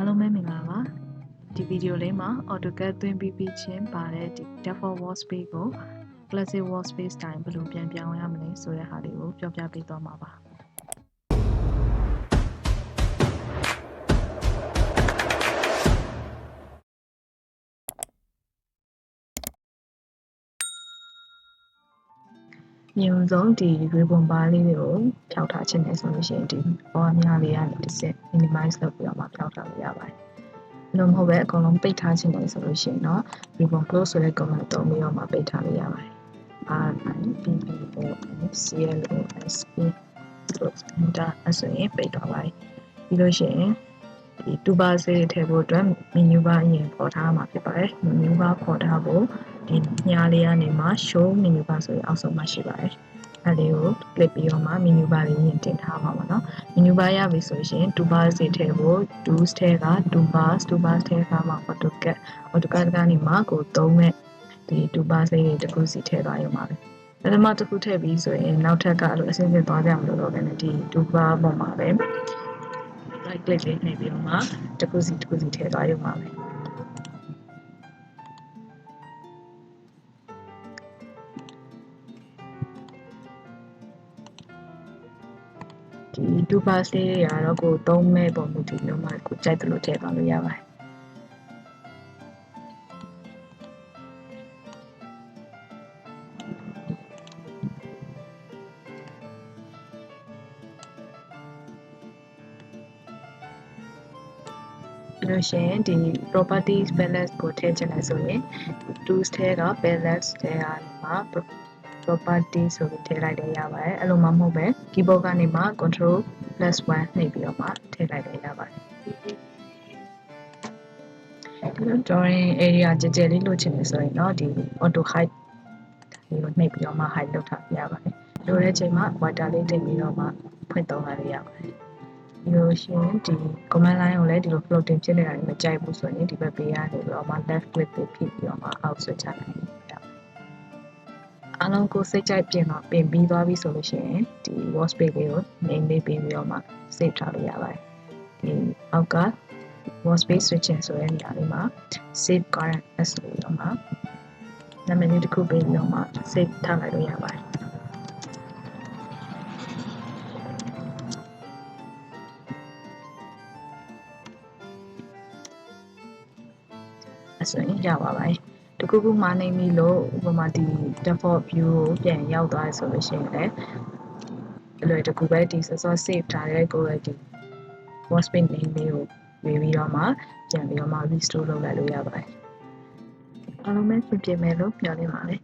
အားလုံးပဲမင်္ဂလာပါဒီဗီဒီယိုလေးမှာ AutoCAD သွင်းပြီးချင်းပါတဲ့ဒီ default workspace ကို classic workspace တိုင်းဘယ်လိုပြန်ပြောင်းရမလဲဆိုတဲ့ဟာလေးကိုပြောပြပေးသွားမှာပါမြင်ဆုံးဒီ ribbon bar လေးတွေကိုဖြောက်ထားခြင်းနဲ့ဆိုလို့ရှိရင်ဒီပေါ်အများလေးကနေတစ်ဆင့် minimize လုပ်ပြီးတော့မှဖြောက်ထားလို့ရပါတယ်လို့မဟုတ်ပဲအကုန်လုံးပိတ်ထားခြင်းနဲ့ဆိုလို့ရှိရင်တော့ ribbon close ဆိုတဲ့ command သုံးပြီးတော့မှပိတ်ထားလို့ရပါတယ်RIBBONCLOSE close enter ဆိုရင်ပိတ်သွားပါတယ်ပြီးလို့ရှိရင်ဒီ toolbar တွေထည့်ဖို့အတွက် menu bar အရင်ပေါ်ထားမှာဖြစ်ပါတယ် menu bar ပေါ်ထားဖို့ဒီညလေးကနေမှ show menu bar ဆိုရင်အောက်ဆုံးမှာရှိပါတယ်အဲ့လေးကို click ပြီးတော့မှ menu bar လေးရင်တင်ထားပါမယ်နော် menu bar ရပြီဆိုရင် toolbar တွေထည့်ဖို့ tools ထဲက toolbars ထဲကမှ AutoCAD ကနေမှကိုသုံးမဲ့ဒီ toolbar လေးတွေတစ်ခုစီထည့်သွားရုံပါပဲပထမတစ်ခုထည့်ပြီးဆိုရင်နောက်ထပ်ကအဲ့လိုအဆင့်ဆင့်သွားကြမလို့တော့ပဲねဒီ toolbar ပေါ်မှာပဲ right click လေးနှိပ်ပြီးတော့မှတစ်ခုစီထည့်သွားရုံပါပဲဒီ toolbar လေးတွေကတော့ကိုသုံးမဲ့ပုံမူတည်ပြီးမှကိုကြိုက်တယ်လို့ထည့်သွားလို့ရပါတယ်လို့ရှိရင်ဒီ properties palette ကိုထည့်ချင်တယ်ဆိုရင် tools ထဲက palette ထဲကနေမှ properties ဆိုပြီးထည့်လိုက်တယ်ရပါတယ်အဲ့လိုမှမဟုတ်ပဲ keyboard ကနေမှ control+1 နှိပ်ပြီးတော့မှထည့်လိုက်တယ်ရပါတယ်ဒီလို drawing area ကြဲကြဲလေးလိုချင်တယ်ဆိုရင်တော့ဒီ auto height ဒီကိုနှိပ်ပြီးတော့မှ height လုပ်ထားပြရပါတယ်လိုတဲ့အချိန်မှာ water လေးတင်ပြီးတော့မှဖွင့်သုံးလိုက်ရပါတယ်ဒီလိုရှင်ဒီ command line ကိုလည်းဒီလို floating ဖြစ်နေတာမကြိုက်ဘူးဆိုရင်ဒီဘက်ဘေးကနေပြီးတော့မှ left click ဖြစ်ပြီးတော့မှ out switch ချနိုင်တယ်အားလုံးကိုစိတ်ကြိုက်ပြင်ပြီးသွားပြီဆိုလို့ရှိရင်ဒီ workspace လေးကို name လေးပေးပြီးတော့မှ save ထားလို့ရပါတယ်ဒီအောက်က workspace switching ဆိုတဲ့နေရာလေးမှာ save current as ဆိုပြီးတော့မှနာမည်လေးတစ်ခုပေးပြီးတော့မှ save ထားလိုက်လို့ရပါတယ်ဆိုရင်ရပါပါတယ်တခုခုမှာနေပြီလို့ဥပမာဒီ default view ကိုပြန်ရောက်သွားဆိုလို့ရှိရင်လည်းအလွယ်တကူပဲဒီစောစော save ထားတဲ့ကိုယ်ရဲ့ဒီ workspace name လေးကိုရွေးပြီးတော့မှပြန်ပြီးတော့မှ restore လုပ်လိုက်လို့ရပါတယ်အားလုံးပဲပြင်မယ်လို့မျှော်လင့်ပါတယ်